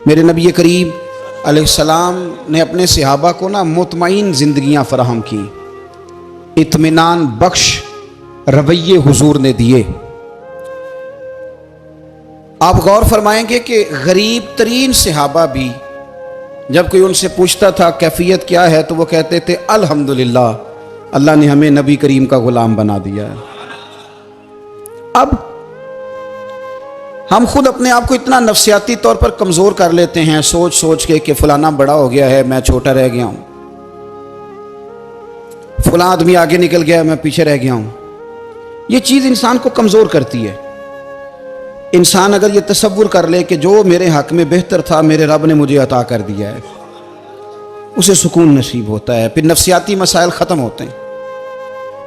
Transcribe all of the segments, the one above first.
मेरे नबी करीम अलैहिस्सलाम ने अपने सहाबा को ना मुतमईन ज़िंदगियाँ फराहम की, इत्मीनान बख्श रवैये हुजूर ने दिए। आप गौर फरमाएंगे कि गरीब तरीन सहाबा भी जब कोई उनसे पूछता था कैफियत क्या है तो वो कहते थे अल्हम्दुलिल्लाह, अल्लाह ने हमें नबी करीम का गुलाम बना दिया है। अब हम खुद अपने आप को इतना नफ्सियाती तौर पर कमज़ोर कर लेते हैं, सोच सोच के कि फलाना बड़ा हो गया है, मैं छोटा रह गया हूं, फला आदमी आगे निकल गया, मैं पीछे रह गया हूं। ये चीज़ इंसान को कमज़ोर करती है। इंसान अगर ये तसव्वुर कर ले कि जो मेरे हक में बेहतर था मेरे रब ने मुझे अता कर दिया है, उसे सुकून नसीब होता है, फिर नफ्सियाती मसाइल ख़त्म होते हैं।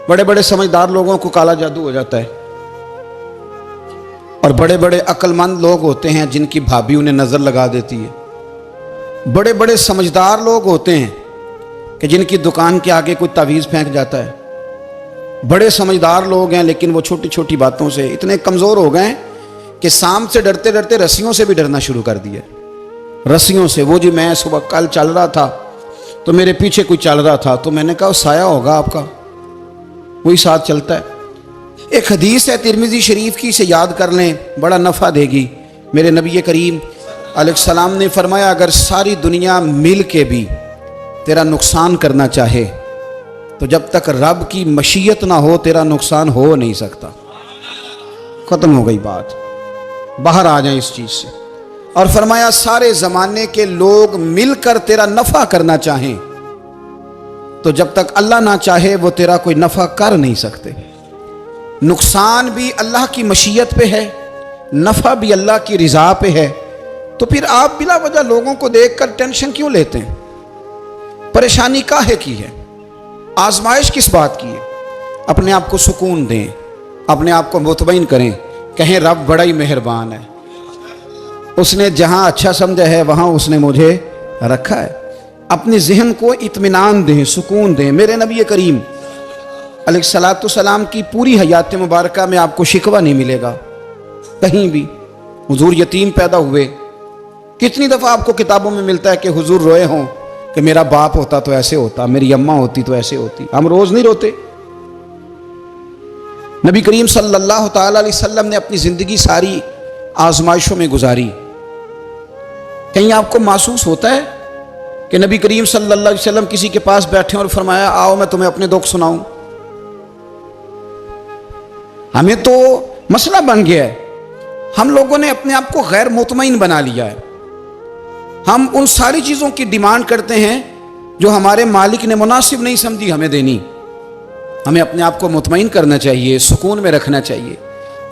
बड़े बड़े समझदार लोगों को काला जादू हो जाता है, और बड़े बड़े अक्लमंद लोग होते हैं जिनकी भाभी उन्हें नज़र लगा देती है। बड़े बड़े समझदार लोग होते हैं कि जिनकी दुकान के आगे कोई तावीज़ फेंक जाता है। बड़े समझदार लोग हैं लेकिन वो छोटी छोटी बातों से इतने कमज़ोर हो गए कि सांप से डरते डरते रस्सियों से भी डरना शुरू कर दिया। रस्सियों से, वो जी मैं सुबह कल चल रहा था तो मेरे पीछे कोई चल रहा था तो मैंने कहा साया होगा आपका, वही साथ चलता है। एक हदीस है तिरमिज़ी शरीफ की, इसे याद कर लें, बड़ा नफ़ा देगी। मेरे नबी करीम अलैहिस्सलाम ने फरमाया अगर सारी दुनिया मिल के भी तेरा नुकसान करना चाहे तो जब तक रब की मशीयत ना हो तेरा नुकसान हो नहीं सकता। ख़त्म हो गई बात, बाहर आ जाए इस चीज़ से। और फरमाया सारे ज़माने के लोग मिलकर तेरा नफ़ा करना चाहें तो जब तक अल्लाह ना चाहे वो तेरा कोई नफ़ा कर नहीं सकते। नुकसान भी अल्लाह की मशीयत पे है, नफ़ा भी अल्लाह की रिज़ा पे है। तो फिर आप बिला वजह लोगों को देखकर टेंशन क्यों लेते हैं? परेशानी काहे की है? आजमाइश किस बात की है? अपने आप को सुकून दें, अपने आप को मुतमईन करें, कहें रब बड़ा ही मेहरबान है, उसने जहां अच्छा समझा है वहां उसने मुझे रखा है। अपने जहन को इत्मीनान दें, सुकून दें। मेरे नबी करीम अलैहिस्सलाम की पूरी हयात मुबारका में आपको शिकवा नहीं मिलेगा कहीं भी। हुजूर यतीम पैदा हुए, कितनी दफ़ा आपको किताबों में मिलता है कि हुजूर रोए हों कि मेरा बाप होता तो ऐसे होता, मेरी अम्मा होती तो ऐसे होती। हम रोज़ नहीं रोते। नबी करीम सल्लल्लाहु तआला अलैहि वसल्लम ने अपनी ज़िंदगी सारी आजमाइशों में गुजारी। कहीं आपको महसूस होता है कि नबी करीम सल्लल्लाहु अलैहि वसल्लम किसी के पास बैठे और फरमाया आओ मैं तुम्हें अपने दुख सुनाऊं? हमें तो मसला बन गया है, हम लोगों ने अपने आप को गैर मुतमईन बना लिया है। हम उन सारी चीज़ों की डिमांड करते हैं जो हमारे मालिक ने मुनासिब नहीं समझी हमें देनी। हमें अपने आप को मुतमईन करना चाहिए, सुकून में रखना चाहिए।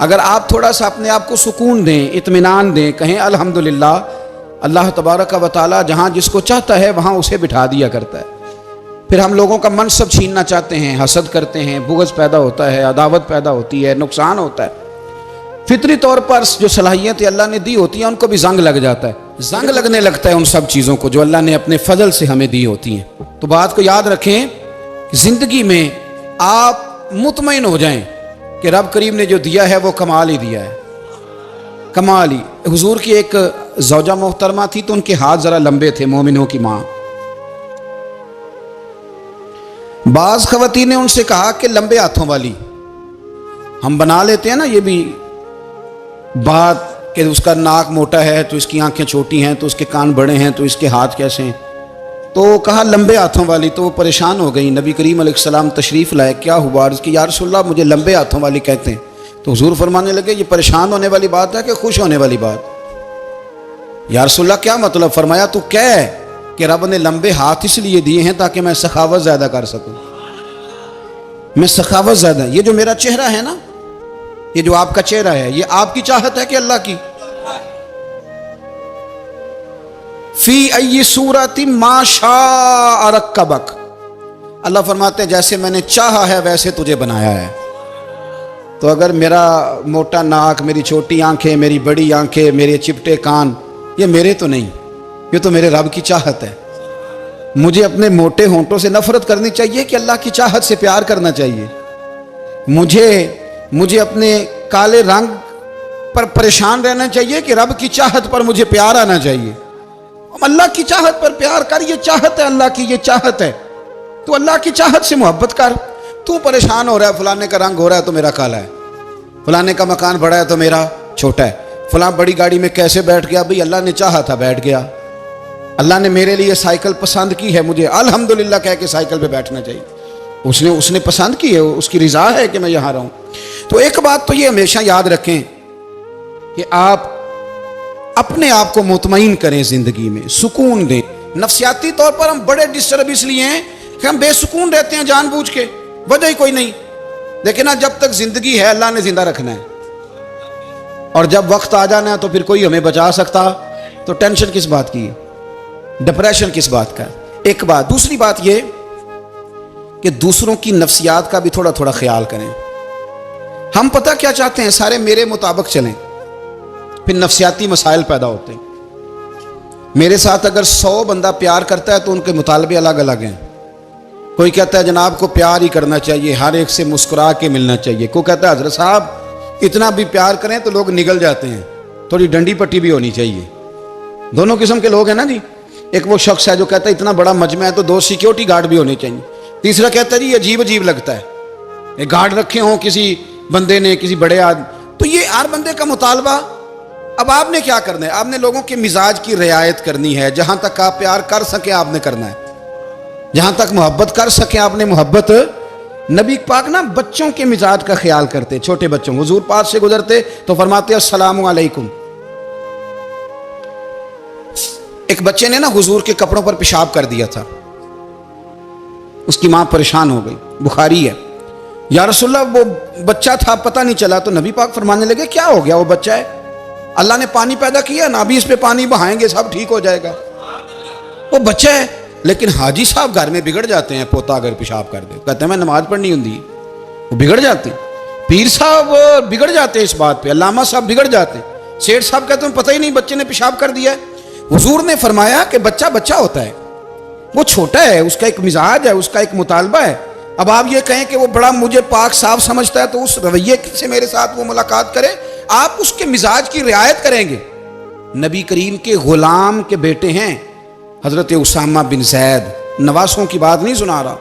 अगर आप थोड़ा सा अपने आप को सुकून दें, इत्मीनान दें, कहें अल्हम्दुलिल्लाह, अल्लाह तबारक व तआला जहाँ जिसको चाहता है वहाँ उसे बिठा दिया करता है। फिर हम लोगों का मनसब छीनना चाहते हैं, हसद करते हैं, बुग़्ज़ पैदा होता है, अदावत पैदा होती है, नुकसान होता है। फितरी तौर पर जो सलाहियतें अल्लाह ने दी होती हैं उनको भी जंग लग जाता है, जंग लगने लगता है उन सब चीज़ों को जो अल्लाह ने अपने फजल से हमें दी होती हैं। तो बात को याद रखें, ज़िंदगी में आप मुतमईन हो जाएं कि रब करीम ने जो दिया है वो कमाल ही दिया है, कमाल ही। हुजूर की एक ज़ौजा मोहतरमा थी तो उनके हाथ ज़रा लंबे थे, मोमिनों की माँ। बाज़ ख़वातीन ने उनसे कहा कि लंबे हाथों वाली, हम बना लेते हैं ना ये भी बात कि उसका नाक मोटा है तो इसकी आंखें छोटी हैं, तो उसके कान बड़े हैं तो इसके हाथ कैसे हैं। तो कहा लंबे हाथों वाली, तो वो परेशान हो गई। नबी करीम अलैहिस्सलाम तशरीफ़ लाए, क्या हुआ? अर्ज़ की या रसूलल्लाह मुझे लंबे हाथों वाली कहते हैं। तो हुजूर फरमाने लगे ये परेशान होने वाली बात है कि खुश होने वाली बात? या रसूलल्लाह क्या मतलब? फरमाया तू कह कि रब ने लंबे हाथ इसलिए दिए हैं ताकि मैं सखावत ज़्यादा कर सकूं, मैं सखावत ज़्यादा। ये जो मेरा चेहरा है ना, ये जो आपका चेहरा है, ये आपकी चाहत है कि अल्लाह की? फी अय्यि सूरति मा शाअ रक्कबक, अल्लाह फरमाते हैं जैसे मैंने चाहा है वैसे तुझे बनाया है। तो अगर मेरा मोटा नाक, मेरी छोटी आंखें, मेरी बड़ी आंखें, मेरे चिपटे कान, ये मेरे तो नहीं, ये तो मेरे रब की चाहत है। मुझे अपने मोटे होंठों से नफरत करनी चाहिए कि अल्लाह की चाहत से प्यार करना चाहिए? मुझे अपने काले रंग पर परेशान रहना चाहिए कि रब की चाहत पर मुझे प्यार आना चाहिए? अल्लाह की चाहत पर प्यार कर, ये चाहत है अल्लाह की, ये चाहत है। तू अल्लाह की चाहत से मोहब्बत कर। तू परेशान हो रहा है, फलाने का रंग हो रहा है तो मेरा काला है, फलाने का मकान बड़ा है तो मेरा छोटा है, फलां बड़ी गाड़ी में कैसे बैठ गया, भाई अल्लाह ने चाहा था बैठ गया। अल्लाह ने मेरे लिए साइकिल पसंद की है, मुझे अल्हम्दुलिल्लाह कह के साइकिल पे बैठना चाहिए। उसने पसंद की है, उसकी रिजा है कि मैं यहां रहूं। तो एक बात तो ये हमेशा याद रखें कि आप अपने आप को मुतमईन करें, जिंदगी में सुकून दें। नफ्सियाती तौर पर हम बड़े डिस्टर्ब इसलिए हैं कि हम बेसुकून रहते हैं जानबूझ के, वजह ही कोई नहीं। लेकिन ना, जब तक जिंदगी है अल्लाह ने जिंदा रखना है, और जब वक्त आ जाना है तो फिर कोई हमें बचा सकता, तो टेंशन किस बात की है, डिप्रेशन किस बात का है। एक बात। दूसरी बात ये कि दूसरों की नफ्सियात का भी थोड़ा थोड़ा ख्याल करें। हम पता क्या चाहते हैं, सारे मेरे मुताबिक चलें, फिर नफ्सियाती मसाइल पैदा होते हैं। मेरे साथ अगर 100 बंदा प्यार करता है तो उनके मुतालबे अलग अलग हैं। कोई कहता है जनाब को प्यार ही करना चाहिए, हर एक से मुस्कुरा के मिलना चाहिए। कोई कहता है हजरत साहब इतना भी प्यार करें तो लोग निगल जाते हैं, थोड़ी डंडी पट्टी भी होनी चाहिए। दोनों किस्म के लोग हैं ना जी। एक वो शख्स है जो कहता है इतना बड़ा मजमा है तो 2 सिक्योरिटी गार्ड भी होने चाहिए। तीसरा कहता है जी अजीब अजीब लगता है, एक गार्ड रखे हों किसी बंदे ने, किसी बड़े आदमी। तो ये हर बंदे का मुतालबा। अब आपने क्या करना है, आपने लोगों के मिजाज की रियायत करनी है। जहां तक आप प्यार कर सके आपने करना है, जहां तक मोहब्बत कर सके आपने मोहब्बत। नबी पाक ना बच्चों के मिजाज का ख्याल करते, छोटे बच्चों। हुजूर पास से गुजरते तो फरमाते अस्सलामु अलैकुम। एक बच्चे ने ना हुजूर के कपड़ों पर पेशाब कर दिया था, उसकी मां परेशान हो गई, बुखारी है। या रसूलल्लाह वो बच्चा था पता नहीं चला, तो नबी पाक फरमाने लगे क्या हो गया, वो बच्चा है, अल्लाह ने पानी पैदा किया ना, अभी इस पे पानी बहाएंगे सब ठीक हो जाएगा। वो बच्चा है। लेकिन हाजी साहब घर में बिगड़ जाते हैं, पोता अगर पेशाब कर दे कहते हैं मैं नमाज पढ़नी होती, वो बिगड़ जाते हैं। पीर साहब बिगड़ जाते हैं इस बात पे, अल्लामा साहब बिगड़ जाते हैं, सेठ साहब कहते हैं पता ही नहीं बच्चे ने पेशाब कर दिया है। हुजूर ने फरमाया कि बच्चा बच्चा होता है, वो छोटा है, उसका एक मिजाज है, उसका एक मुतालबा है। अब आप ये कहें कि वो बड़ा मुझे पाक साफ समझता है तो उस रवैये से मेरे साथ वो मुलाकात करे, आप उसके मिजाज की रियायत करेंगे। नबी करीम के गुलाम के बेटे हैं हजरत उसामा बिन जैद, नवासों की बात नहीं सुना रहा,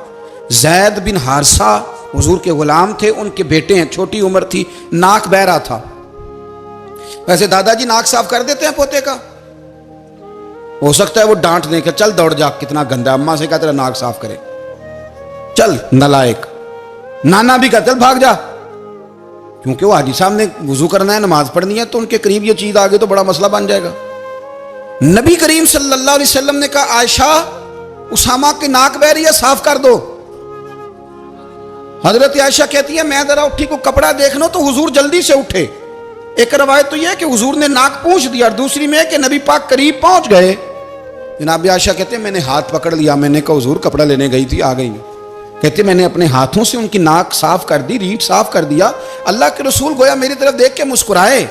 जैद बिन हारसा हुजूर के गुलाम थे, उनके बेटे हैं। छोटी उम्र थी, नाक बह रहा था। वैसे दादाजी नाक साफ कर देते हैं पोते का, हो सकता है वो डांट दें कि चल दौड़ जा, कितना गंदा, अम्मा से कहा तेरा नाक साफ करे, चल नलायक। नाना भी कहा चल भाग जा, क्योंकि वो हाजी साहब ने वुजू करना है, नमाज पढ़नी है, तो उनके करीब ये चीज आ गई तो बड़ा मसला बन जाएगा। नबी करीम सल्लल्लाहु अलैहि वसल्लम ने कहा आयशा उसामा की नाक बह रही है, साफ कर दो। हजरत आयशा कहती है मैं जरा उठी को कपड़ा देख लो, तो हुजूर जल्दी से उठे। एक रवायत तो यह कि हुजूर ने नाक पूंछ दिया, और दूसरी में कि नबी पाक करीब पहुंच गए। जनाब आयशा कहते हैं मैंने हाथ पकड़ लिया, मैंने कहा हुजूर कपड़ा लेने गई थी, आ गई। कहते मैंने अपने हाथों से उनकी नाक साफ कर दी, रीढ़ साफ कर दिया। अल्लाह के रसूल गोया मेरी तरफ देख के मुस्कुराए,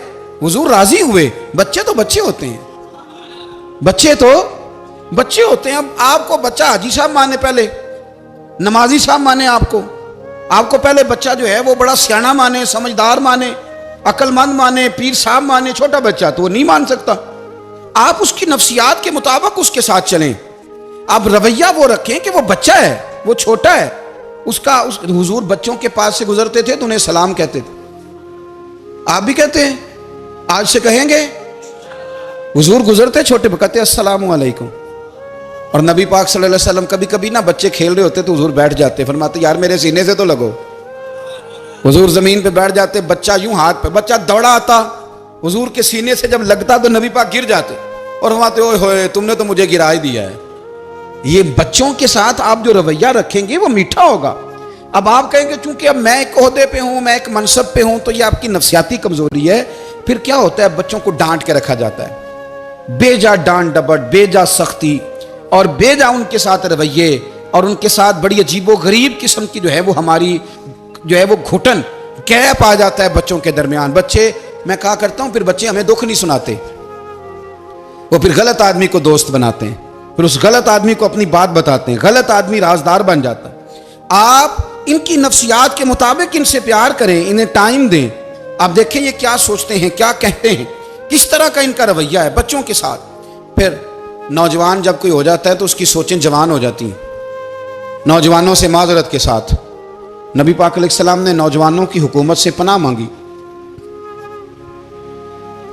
हुजूर राजी हुए। बच्चे तो बच्चे होते हैं, बच्चे तो बच्चे होते हैं। अब आपको बच्चा हाजी साहब माने, पहले नमाजी साहब माने, आपको पहले बच्चा जो है वो बड़ा सियाना माने, समझदार माने, अक्लमंद माने, पीर साहब माने। छोटा बच्चा तो वो नहीं मान सकता। आप उसकी नफ्सियात के मुताबिक उसके साथ चलें। आप रवैया वो रखें कि वो बच्चा है, वो छोटा है। उस हुजूर बच्चों के पास से गुजरते थे तो उन्हें सलाम कहते थे। आप भी कहते हैं, आज से कहेंगे। हुजूर गुजरते छोटे कहते अस्सलामु अलैकुम। और नबी पाक सल्लल्लाहु अलैहि वसल्लम कभी कभी ना बच्चे खेल रहे होते तो हुजूर बैठ जाते, फरमाते यार मेरे सीने से तो लगो। हुजूर जमीन पे बैठ जाते, बच्चा यूं हाथ पे, बच्चा दौड़ा आता, हुजूर के सीने से जब लगता तो नबी पाक गिर जाते और फरमाते ओए होए तुमने तो मुझे गिरा ही दिया है। ये बच्चों के साथ आप जो रवैया रखेंगे वो मीठा होगा। अब आप कहेंगे चूंकि अब मैं एक ओहदे पे हूं, मैं एक मनसब पे हूं, तो ये आपकी नफ्सियाती कमजोरी है। फिर क्या होता है, बच्चों को डांट के रखा जाता है, बेजा डांट डपट, बेजा सख्ती और बेजा उनके साथ रवैये, और उनके साथ बड़ी अजीबो गरीब किस्म की जो है वो हमारी जो है वो घुटन, गैप आ जाता है बच्चों के दरमियान। बच्चे, मैं कहा करता हूं, फिर बच्चे हमें दुख नहीं सुनाते, वो फिर गलत आदमी को दोस्त बनाते हैं, फिर उस गलत आदमी को अपनी बात बताते हैं, गलत आदमी राजदार बन जाता है। आप इनकी नफ्सियात के मुताबिक इनसे प्यार करें, इन्हें टाइम दें। आप देखें ये क्या सोचते हैं, क्या कहते हैं, किस तरह का इनका रवैया है बच्चों के साथ। फिर नौजवान जब कोई हो जाता है तो उसकी सोचें जवान हो जाती हैं। नौजवानों से माजरत के साथ नबी पाक अलैहिस्सलाम ने नौजवानों की हुकूमत से पनाह मांगी।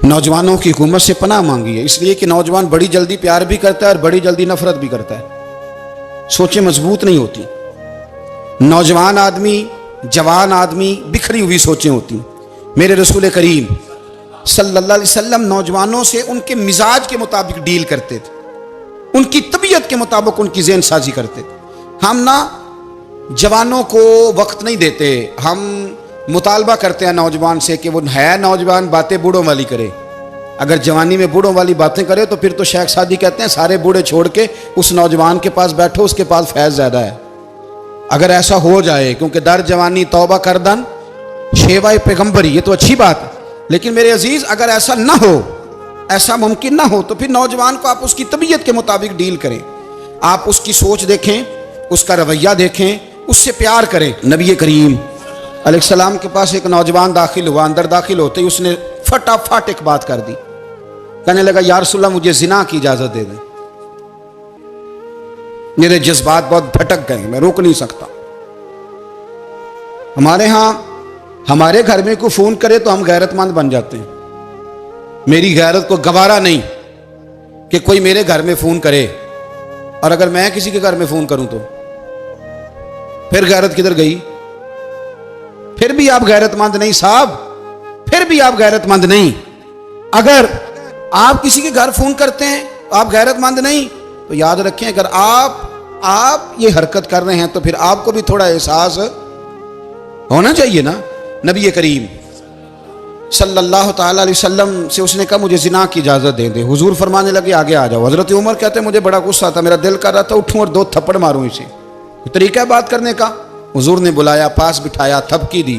नौजवानों की हुकूमत से पनाह मांगी है इसलिए कि नौजवान बड़ी जल्दी प्यार भी करता है और बड़ी जल्दी नफरत भी करता है। सोचें मजबूत नहीं होती। नौजवान आदमी, जवान आदमी, बिखरी हुई सोचें होती। मेरे रसूल करीम सल्लल्लाहु अलैहि वसल्लम नौजवानों से उनके मिजाज के मुताबिक डील करते थे, उनकी तबीयत के मुताबिक उनकी ज़हन साजी करते थे। हम ना जवानों को वक्त नहीं देते, हम मुतालबा करते हैं नौजवान से कि वो है नौजवान, बातें बूढ़ों वाली करे। अगर जवानी में बूढ़ों वाली बातें करे तो फिर तो शेख सादी कहते हैं सारे बूढ़े छोड़ के उस नौजवान के पास बैठो, उसके पास फैज़ ज़्यादा है। अगर ऐसा हो जाए, क्योंकि दर जवानी तौबा करदन शेवाए पैगंबरी, ये तो अच्छी बात है। लेकिन मेरे अजीज अगर ऐसा ना हो, ऐसा मुमकिन ना हो, तो फिर नौजवान को आप उसकी तबीयत के मुताबिक डील करें। आप उसकी सोच देखें, उसका रवैया देखें, उससे प्यार करें। नबी करीम अलैहिस्सलाम के पास एक नौजवान दाखिल हुआ। अंदर दाखिल होते ही उसने फटाफट एक बात कर दी। कहने लगा या रसूलल्लाह मुझे जिना की इजाजत दे दें, मेरे जज्बात बहुत भटक गए, मैं रोक नहीं सकता। हमारे यहाँ हमारे घर में कोई फोन करे तो हम गैरतमंद बन जाते हैं। मेरी गैरत को गवारा नहीं कि कोई मेरे घर में फोन करे, और अगर मैं किसी के घर में फोन करूं तो फिर गैरत किधर गई? फिर भी आप गैरतमंद नहीं साहब, फिर भी आप गैरतमंद नहीं। अगर आप किसी के घर फोन करते हैं आप गैरतमंद नहीं, तो याद रखें अगर आप ये हरकत कर रहे हैं तो फिर आपको भी थोड़ा एहसास होना चाहिए ना। नबी करीम सल्लल्लाहु ताला अलैहि वसल्लम से उसने कहा मुझे जिना की इजाज़त दे दे। हुजूर फरमाने लगे आगे आ जाओ। हज़रत उमर कहते हैं मुझे बड़ा गुस्सा था, मेरा दिल कर रहा था उठूं और 2 थप्पड़ मारूं इसे। तरीका है बात करने का। हुजूर ने बुलाया, पास बिठाया, थपकी दी,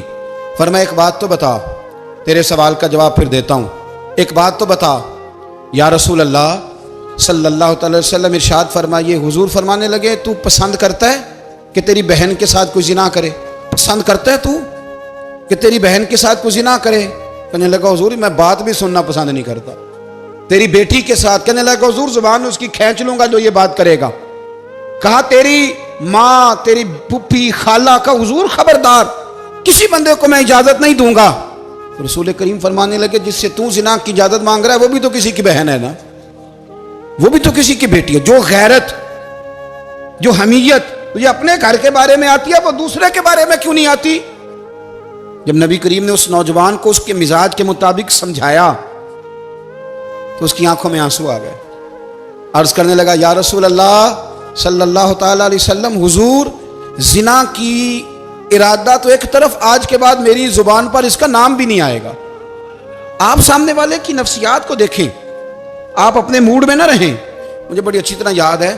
फरमाया एक बात तो बता, तेरे सवाल का जवाब फिर देता हूँ, एक बात तो बता। या रसूल अल्लाह सल्लल्लाहु अलैहि वसल्लम इरशाद फरमाइए। हुजूर फरमाने लगे तू पसंद करता है कि तेरी बहन के साथ कोई जिना करे? पसंद करता है तू कि तेरी बहन के साथ कोई जिना करे? कहने लगा हुजूर मैं बात भी सुनना पसंद नहीं करता। तेरी बेटी के साथ? कहने लगा हुजूर जुबान उसकी खींच लूंगा जो ये बात करेगा। कहा तेरी माँ, तेरी पुप्पी, खाला का? हुजूर खबरदार, किसी बंदे को मैं इजाजत नहीं दूंगा। तो रसूल करीम फरमाने लगे जिससे तू जिना की इजाजत मांग रहा है वो भी तो किसी की बहन है ना, वो भी तो किसी की बेटी है। जो गैरत, जो हमीयत तुझे अपने घर के बारे में आती है वो दूसरे के बारे में क्यों नहीं आती? जब नबी करीम ने उस नौजवान को उसके मिजाज के मुताबिक समझाया तो उसकी आंखों में आंसू आ गए। अर्ज करने लगा या रसूल अल्लाह सल्लल्लाहु ताला अलैहि वसल्लम, हुजूर जिना की इरादा तो एक तरफ, आज के बाद मेरी जुबान पर इसका नाम भी नहीं आएगा। आप सामने वाले की नफ्सियात को देखें, आप अपने मूड में ना रहें। मुझे बड़ी अच्छी तरह याद है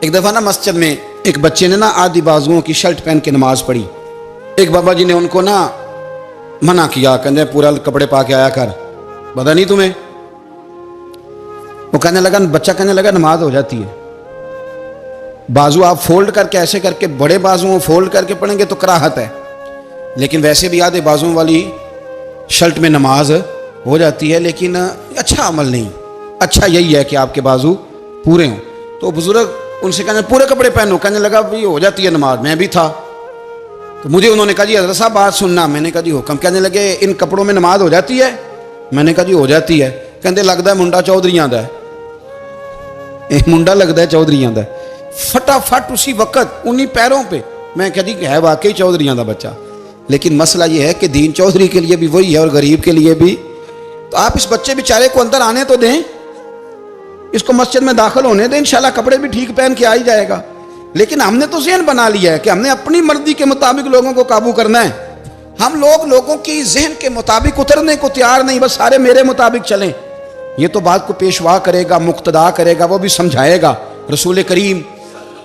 एक दफा ना मस्जिद में एक बच्चे ने ना आधी बाजुओं की शर्ट पहन के नमाज पढ़ी। एक बाबा जी ने उनको ना मना किया, कहते पूरा कपड़े पा के आया कर, पता नहीं तुम्हें? वो कहने लगा, बच्चा कहने लगा नमाज हो जाती है, बाजू आप फोल्ड करके ऐसे करके बड़े बाजुओं फोल्ड करके पढ़ेंगे तो कराहत है, लेकिन वैसे भी आधे बाजुओं वाली शर्ट में नमाज हो जाती है, लेकिन अच्छा अमल नहीं। अच्छा यही है कि आपके बाजू पूरे हों। तो बुजुर्ग उनसे कहने पूरे कपड़े पहनो। कहने लगा भाई हो जाती है नमाज, मैं भी था। तो मुझे उन्होंने कहा जी हज़रत साहब बात सुनना। मैंने कहा जी हुक्म। कहने लगे इन कपड़ों में नमाज हो जाती है? मैंने कहा जी हो जाती है। कहते लगता है मुंडा चौधरीयां दा है, मुंडा लगता है चौधरीयां दा। फटाफट उसी वक्त उन्हीं पैरों पे मैं कह दी है वाकई चौधरीयां दा बच्चा। लेकिन मसला ये है कि दीन चौधरी के लिए भी वही है और गरीब के लिए भी। तो आप इस बच्चे बेचारे को अंदर आने तो दें, इसको मस्जिद में दाखिल होने दें, इंशाल्लाह कपड़े भी ठीक पहन के आ ही जाएगा। लेकिन हमने तो ज़हन बना लिया है कि हमने अपनी मर्जी के मुताबिक लोगों को काबू करना है। हम लोगों की जहन के मुताबिक उतरने को तैयार नहीं, बस सारे मेरे मुताबिक चलें। ये तो बात को पेशवा करेगा, मुक्तदा करेगा, वो भी समझाएगा। रसूल करीम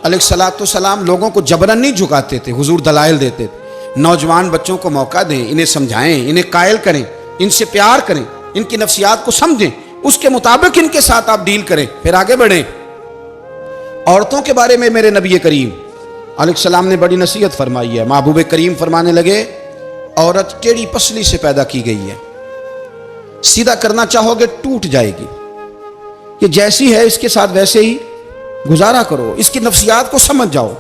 अलैहिस्सलाम लोगों को जबरन नहीं झुकाते थे, हुजूर दलाइल देते थे। नौजवान बच्चों को मौका दें, इन्हें समझाएं, इन्हें कायल करें, इनसे प्यार करें, इनकी नफ्सियात को समझें, उसके मुताबिक इनके साथ आप डील करें, फिर आगे बढ़ें। औरतों के बारे में मेरे नबी करीम अलैहिस्सलाम ने बड़ी नसीहत फरमाई है। महबूब करीम फरमाने लगे औरत टेढ़ी पसली से पैदा की गई है, सीधा करना चाहोगे टूट जाएगी, कि जैसी है इसके साथ वैसे ही गुजारा करो, इसकी नफ्सियात को समझ जाओ।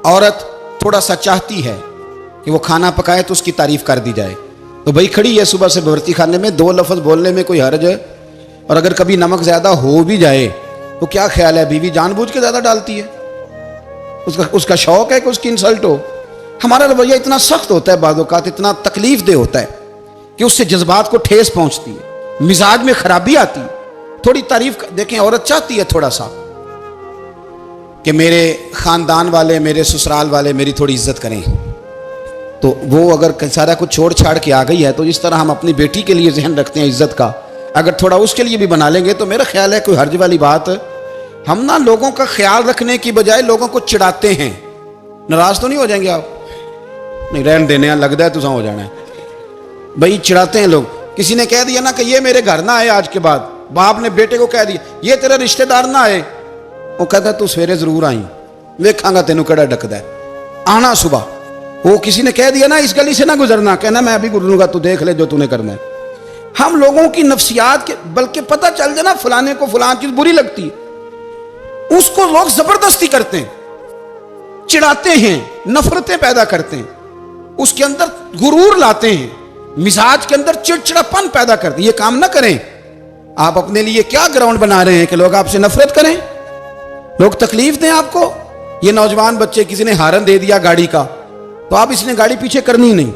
औरत थोड़ा सा चाहती है कि वो खाना पकाए तो उसकी तारीफ कर दी जाए, तो भाई खड़ी है सुबह से बवर्ती खाने में, दो लफ्ज बोलने में कोई हर्ज है। और अगर कभी नमक ज्यादा हो भी जाए तो क्या ख्याल है, बीवी जानबूझ के ज्यादा डालती है, उसका शौक है कि उसकी इंसल्ट हो। हमारा रवैया इतना सख्त होता है, बाज़ औक़ात इतना तकलीफ दे होता है कि उससे जज्बात को ठेस पहुंचती है, मिजाज में खराबी आती है। थोड़ी तारीफ देखें, औरत चाहती है थोड़ा सा कि मेरे खानदान वाले, मेरे ससुराल वाले मेरी थोड़ी इज्जत करें, तो वो अगर सारा कुछ छोड़ छाड़ के आ गई है, तो जिस तरह हम अपनी बेटी के लिए जहन रखते हैं इज्जत का, अगर थोड़ा उसके लिए भी बना लेंगे तो मेरा ख्याल है कोई हर्ज वाली बात। हम ना लोगों का ख्याल रखने की बजाय लोगों को चिढ़ाते हैं। नाराज तो नहीं हो जाएंगे आप? नहीं, रहन देने लगता है तुझा हो जाना है भाई, चिढ़ाते हैं लोग। किसी ने कह दिया ना कि ये मेरे घर ना आए आज के बाद, बाप ने बेटे को कह दिया ये तेरा रिश्तेदार ना आए, वो कहता तू सवेरे जरूर आई, वेखांगा तेनू केड़ा डकदा है, आना सुबह। वो किसी ने कह दिया ना इस गली से ना गुजरना, कहना मैं अभी गुजरूंगा, तू देख ले जो तूने करना है। हम लोगों की नफ्सियात के, बल्कि पता चल जाए ना फलाने को फलान चीज बुरी लगती है, उसको लोग जबरदस्ती करते हैं, चिढ़ाते हैं, नफरतें पैदा करते हैं, उसके अंदर गुरूर लाते हैं, मिजाज के अंदर चिड़चिड़ापन पैदा करते हैं। ये काम ना करें। आप अपने लिए क्या ग्राउंड बना रहे हैं कि लोग आपसे नफरत करें, लोग तकलीफ दें आपको। ये नौजवान बच्चे, किसी ने हारन दे दिया गाड़ी का, तो आप इसने गाड़ी पीछे करनी नहीं,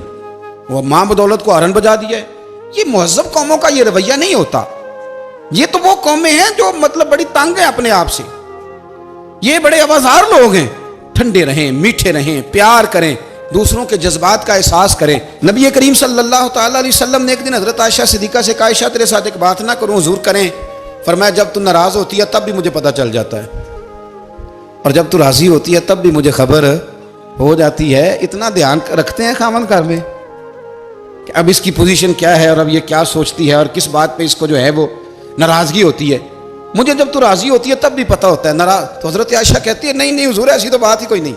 वो मां बदौलत को हारन बजा दिया है। ये मुहज्जब कौमों का ये रवैया नहीं होता। ये तो वो कौमें हैं जो मतलब बड़ी तंग है अपने आप से, ये बड़े आवाजार लोग हैं। ठंडे रहें, मीठे रहें, प्यार करें, दूसरों के जज्बात का एहसास करें। नबी करीम सल्लल्लाहु ताला अलैहि वसल्लम ने एक दिन हजरत आयशा सिद्दीका से कहा, आयशा तेरे साथ एक बात ना करूं, हुजूर करें। फरमाया जब तू नाराज होती है तब भी मुझे पता चल जाता है, और जब तू राजी होती है तब भी मुझे खबर हो जाती है। इतना ध्यान रखते हैं खामन घर में कि अब इसकी पोजीशन क्या है और अब ये क्या सोचती है और किस बात पे इसको जो है वो नाराजगी होती है। मुझे जब तू राजी होती है तब भी पता होता है नाराज। तो हजरत आयशा कहती है नहीं नहीं हुजूर ऐसी तो बात ही कोई नहीं,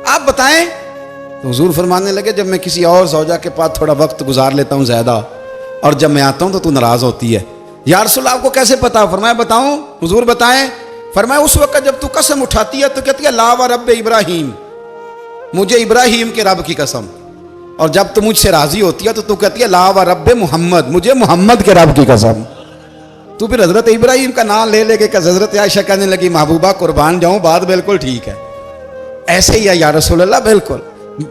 आप बताएं। तो हुजूर फरमाने लगे जब मैं किसी और ज़ौजा के पास थोड़ा वक्त गुजार लेता हूँ ज़्यादा, और जब मैं आता हूँ तो तू नाराज होती है। या रसूल आपको कैसे पता? फरमाया बताऊं? हुजूर बताएं। फरमाया उस वक्त जब तू कसम उठाती है तो कहती है ला व रब्बे इब्राहिम, मुझे इब्राहिम के रब की कसम। और जब तू मुझसे राजी होती है तो तू कहती है ला व रब्बे मोहम्मद, मुझे मोहम्मद के रब की कसम। तू फिर हजरत इब्राहिम का नाम ले लेके हजरत आयशा कहने लगी महबूबा कुर्बान जाऊं, बात बिल्कुल ठीक है, ऐसे ही है या रसूल अल्लाह, बिल्कुल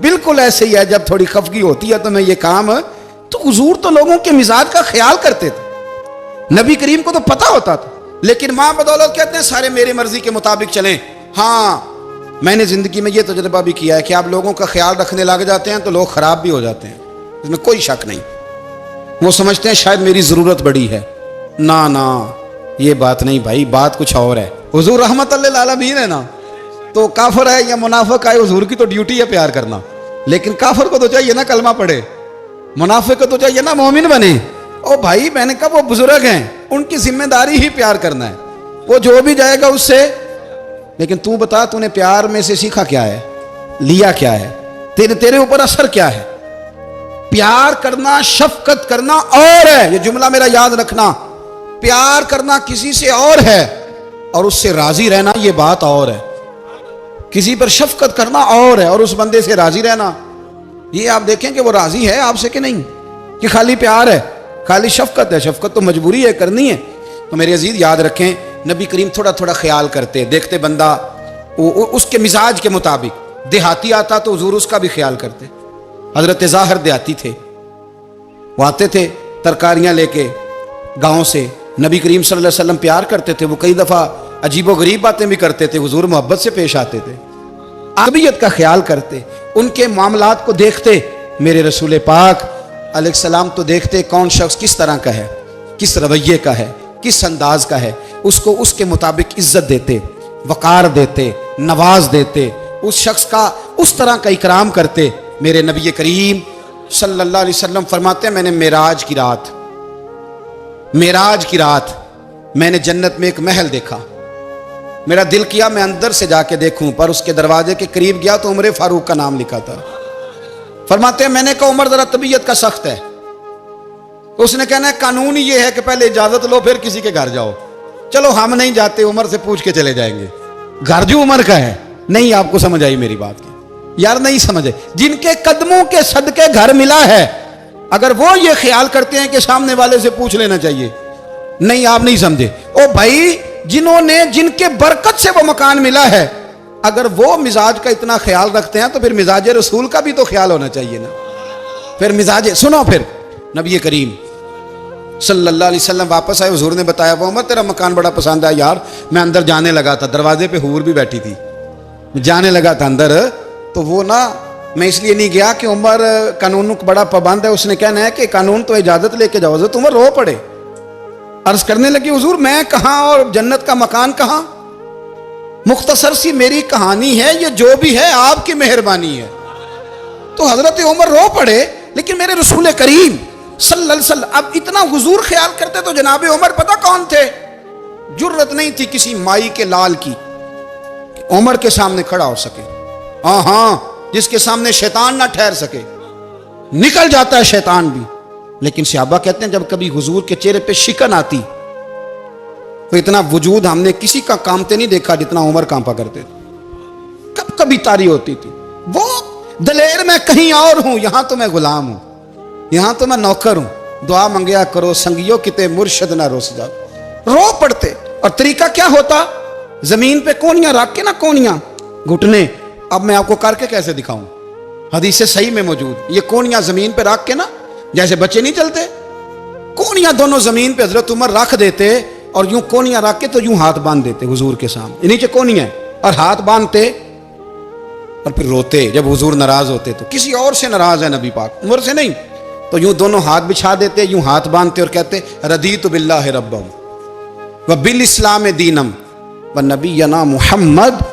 बिल्कुल ऐसे ही है। जब थोड़ी खफगी होती है तो मैं ये काम, तो हुजूर तो लोगों के मिजाज का ख्याल करते थे, नबी करीम को तो पता होता था। लेकिन मां बदौलत कहते हैं सारे मेरी मर्जी के मुताबिक चलें। हाँ, मैंने जिंदगी में यह तजुर्बा भी किया है कि आप लोगों का ख्याल रखने लग जाते हैं तो लोग खराब भी हो जाते हैं, इसमें कोई शक नहीं। वो समझते हैं शायद मेरी जरूरत बड़ी है, ना ना ये बात नहीं भाई, बात कुछ और है। हुजूर रहमतुल्लिल आलमीन है ना, तो काफिर है या मुनाफिक है, हुजूर की तो ड्यूटी है प्यार करना। लेकिन काफिर को तो चाहिए ना कलमा पढ़े, मुनाफिक को तो चाहिए ना मोमिन बने। ओ भाई मैंने कहा वो बुजुर्ग हैं, उनकी जिम्मेदारी ही प्यार करना है, वो जो भी जाएगा उससे। लेकिन तू बता तूने प्यार में से सीखा क्या है, लिया क्या है, तेरे ऊपर असर क्या है? प्यार करना, शफकत करना और है, ये जुमला मेरा याद रखना। प्यार करना किसी से और है और उससे राजी रहना ये बात और है। किसी पर शफकत करना और है और उस बंदे से राजी रहना, ये आप देखें कि वो राजी है आपसे कि नहीं, कि खाली प्यार है, खाली शफकत है। शफकत तो मजबूरी है, करनी है। तो मेरे अजीज याद रखें, नबी करीम थोड़ा थोड़ा ख्याल करते, देखते बंदा उसके मिजाज के मुताबिक। देहाती आता तो हुजूर उसका भी ख्याल करते। हजरत ज़ाहिर देहाती थे, वो आते थे तरकारियां लेके गाँव से, नबी करीम सल्लल्लाहु अलैहि वसल्लम प्यार करते थे। वो कई दफ़ा अजीबो गरीब बातें भी करते थे, हुजूर मोहब्बत से पेश आते थे, तबीयत का ख्याल करते, उनके मामलात को देखते। मेरे रसूल पाक अलैहिस्सलाम तो देखते कौन शख्स किस तरह का है, किस रवैये का है, किस अंदाज का है, उसको उसके मुताबिक इज्जत देते, वक़ार देते, नवाज देते, उस शख्स का उस तरह का इकराम करते। मेरे नबी करीम सल्लल्लाहु अलैहि वसल्लम फरमाते हैं मैंने मेराज की रात मैंने जन्नत में एक महल देखा। मेरा दिल किया मैं अंदर से जाके देखूं, पर उसके दरवाजे के करीब गया तो उमर फारूक का नाम लिखा था। फरमाते हैं मैंने कहा उमर जरा तबीयत का सख्त है। उसने कहना है कानून ये है कि पहले इजाजत लो फिर किसी के घर जाओ। चलो हम नहीं जाते, उमर से पूछ के चले जाएंगे, घर जो उमर का है। नहीं, आपको समझ आई मेरी बात की? यार नहीं समझे। जिनके कदमों के सदके घर मिला है, अगर वो ये ख्याल करते हैं कि सामने वाले से पूछ लेना चाहिए, नहीं आप नहीं समझे। ओ भाई, जिन्होंने जिनके बरकत से वो मकान मिला है, अगर वो मिजाज का इतना ख्याल रखते हैं तो फिर मिजाज रसूल का भी तो ख्याल होना चाहिए ना। फिर मिजाज सुनो, फिर नबी करीम सल्लल्लाहु अलैहि वसल्लम वापस आए, हुजूर ने बताया, वो उमर तेरा मकान बड़ा पसंद आया यार। मैं अंदर जाने लगा था, दरवाजे पे हूर भी बैठी थी, जाने लगा था अंदर, तो वो ना मैं इसलिए नहीं गया कि उमर कानून को बड़ा पाबंद है, उसने कहना है कि कानून तो इजाजत लेके जाओ। तो उमर रो पड़े, अर्ज करने लगी, हुजूर मैं कहाँ और जन्नत का मकान कहाँ? मुख्तसर सी मेरी कहानी है, ये जो भी है आपकी मेहरबानी है। तो हजरत उमर रो पड़े। लेकिन मेरे रसूल करीम सल्लल्लाहु अलैहि वसल्लम अब इतना हुजूर ख्याल करते तो जनाब उमर पता कौन थे? जुर्रत नहीं थी किसी माई के लाल की उमर के सामने खड़ा हो सके। हाँ, जिसके सामने शैतान ना ठहर सके, निकल जाता है शैतान भी। लेकिन सहाबा कहते हैं जब कभी हुजूर के चेहरे पे शिकन आती तो इतना वजूद हमने किसी का कांपते नहीं देखा जितना उमर कांपा करते थे। कब कभी तारी होती थी वो दलेर, मैं कहीं और हूं, यहां तो मैं गुलाम हूं, यहां तो मैं नौकर हूं। दुआ मंगया करो संगियो किते मुर्शद ना रोस जा। रो पड़ते। और तरीका क्या होता? जमीन पे कोनियां रख के ना, कोनियां घुटने, अब मैं आपको करके कैसे दिखाऊं, हदीस सही में मौजूद। ये कोनियां जमीन पे रख के ना, जैसे बच्चे नहीं चलते, कोनियां दोनों जमीन पे हजरत उमर रख देते और यूं कोनियां रख के तो यूं हाथ बांध देते हुजूर के सामने, नीचे कोनियां और हाथ बांधते और फिर रोते। जब हुजूर नाराज होते तो किसी और से नाराज है नबी पाक, उमर से नहीं, तो यूं दोनों हाथ बिछा देते, यूं हाथ बांधते और कहते रदीतु बिल्लाहि रब्बम व बिल इस्लाम दीनम व नबीना मुहम्मद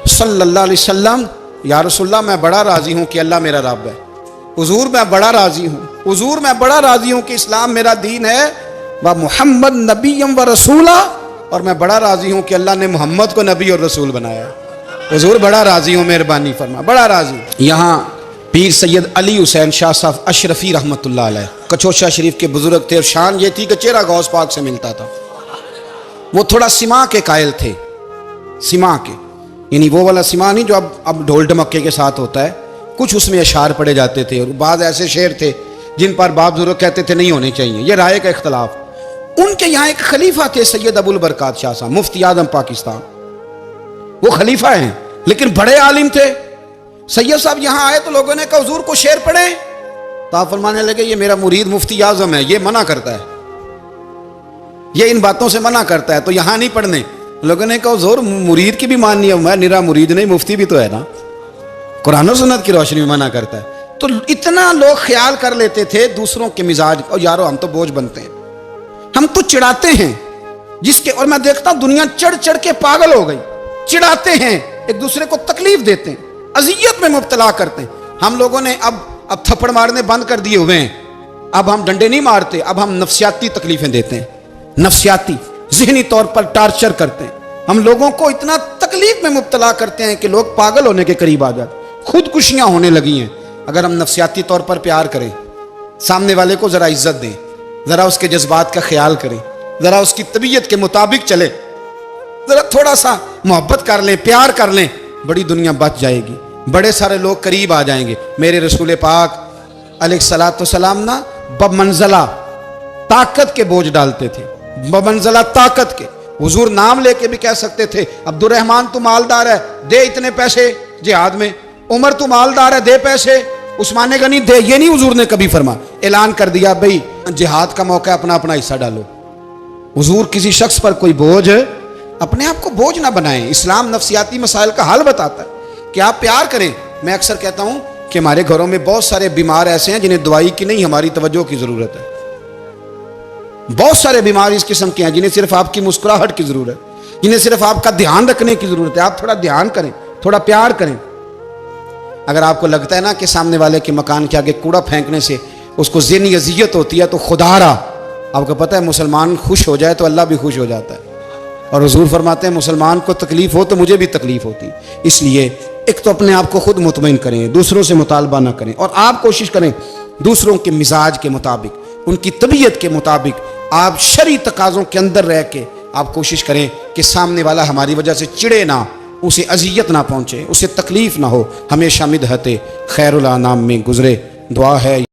सल्लल्लाहु अलैहि वसल्लम। या रसूलल्लाह मैं बड़ा राजी हूं कि अल्लाह मेरा रब है। हुजूर मैं बड़ा राजी हूं, हुजूर मैं बड़ा राजी हूं कि इस्लाम मेरा दीन है, व मुहम्मद नबीयम व रसूला, और मैं बड़ा राजी हूं कि अल्लाह ने मोहम्मद को नबी और रसूल बनाया। हुजूर बड़ा राजी हूं, मेहरबानी फरमा, बड़ा राजी। यहाँ पीर सैयद अली हुसैन शाह साहब अशरफी रहमतुल्लाह अलैह कचौशा शरीफ के बुजुर्ग थे और शान ये थी कि चेहरा गौस पाक से मिलता था। वो थोड़ा सिमा के कायल थे, सिमा के, यानी वो वाला सिमा नहीं जो अब ढोल ढमक्के के साथ होता है, कुछ उसमें अशार पड़े जाते थे। और बाद ऐसे शेर थे जिन पर बाप बुजुर्ग कहते थे नहीं होने चाहिए, ये राय का इख्तलाफ। उनके यहाँ एक खलीफा थे सैयद अबुल बरकात शाह साहब, मुफ्ती आजम पाकिस्तान, वो खलीफा हैं लेकिन बड़े आलिम थे। सैयद साहब यहाँ आए तो लोगों ने कहा हुजूर को शेर पढ़े, तो आप फरमाने लगे ये मेरा मुरीद मुफ्ती आजम है, ये मना करता है, ये इन बातों से मना करता है, तो यहाँ नहीं पढ़ने। लोगों ने कहा हुजूर मुरीद की भी माननी है, मैं निरा मुरीद नहीं, मुफ्ती भी तो है ना, कुरान और सुन्नत की रोशनी में मना करता है। तो इतना लोग ख्याल कर लेते थे दूसरों के मिजाज, और यारो हम तो बोझ बनते हैं, हम तो चिढ़ाते हैं जिसके, और मैं देखता हूं दुनिया चढ़ चढ़ के पागल हो गई, चिढ़ाते हैं, एक दूसरे को तकलीफ देते हैं, अजियत में मुब्तला करते हैं। हम लोगों ने अब थप्पड़ मारने बंद कर दिए हुए हैं, अब हम डंडे नहीं मारते, अब हम नफ्सियाती तकलीफें देते हैं, नफ्सियाती ज़हनी तौर पर टार्चर करते हैं। हम लोगों को इतना तकलीफ में मुब्तला करते हैं कि लोग पागल होने के करीब आ जाते, खुदकुशियां होने लगी हैं। अगर हम नफ्सियाती तौर पर प्यार करें, सामने वाले को जरा इज्जत दें, जरा उसके जज्बात का ख्याल करें, जरा उसकी तबीयत के मुताबिक चले, जरा थोड़ा सा मोहब्बत कर लें, प्यार कर लें, बड़ी दुनिया बच जाएगी, बड़े सारे लोग करीब आ जाएंगे। मेरे रसूल पाक अलैहिस्सलातु वस्सलाम ना बमंज़ला ताकत के बोझ डालते थे, बमंज़ला ताकत के। हुजूर नाम लेके भी कह सकते थे अब्दुर्रहमान तू मालदार है, दे इतने पैसे जिहाद में, उमर तू मालदार है, दे पैसे, उस्मान गनी दे, ये नहीं हुजूर ने कभी फरमा। ऐलान कर दिया भाई जिहाद का मौका, अपना अपना हिस्सा डालो। हुजूर किसी शख्स पर कोई बोझ, अपने आप को बोझ ना बनाएं। इस्लाम नफ्सियाती मसाइल का हल बताता है कि आप प्यार करें। मैं अक्सर कहता हूं कि हमारे घरों में बहुत सारे बीमार ऐसे हैं जिन्हें दवाई की नहीं, हमारी तवज्जो की जरूरत है। बहुत सारे बीमार इस किस्म के हैं जिन्हें सिर्फ आपकी मुस्कुराहट की जरूरत है, जिन्हें सिर्फ आपका ध्यान रखने की जरूरत है। आप थोड़ा ध्यान करें, थोड़ा प्यार करें। अगर आपको लगता है ना कि सामने वाले के मकान के आगे कूड़ा फेंकने से उसको ज़हनी अजियत होती है, तो खुदारा आपको पता है मुसलमान खुश हो जाए तो अल्लाह भी खुश हो जाता है। और हुजूर फरमाते हैं मुसलमान को तकलीफ हो तो मुझे भी तकलीफ होती। इसलिए एक तो अपने आप को खुद मुतमईन करें, दूसरों से मुतालबा ना करें, और आप कोशिश करें दूसरों के मिजाज के मुताबिक, उनकी तबीयत के मुताबिक आप शरई तकाज़ों के अंदर रह के आप कोशिश करें कि सामने वाला हमारी वजह से चिढ़े ना, उसे अजियत ना पहुँचे, उसे तकलीफ़ ना हो, हमेशा मिदहते खैरुल अनाम में गुजरे। दुआ है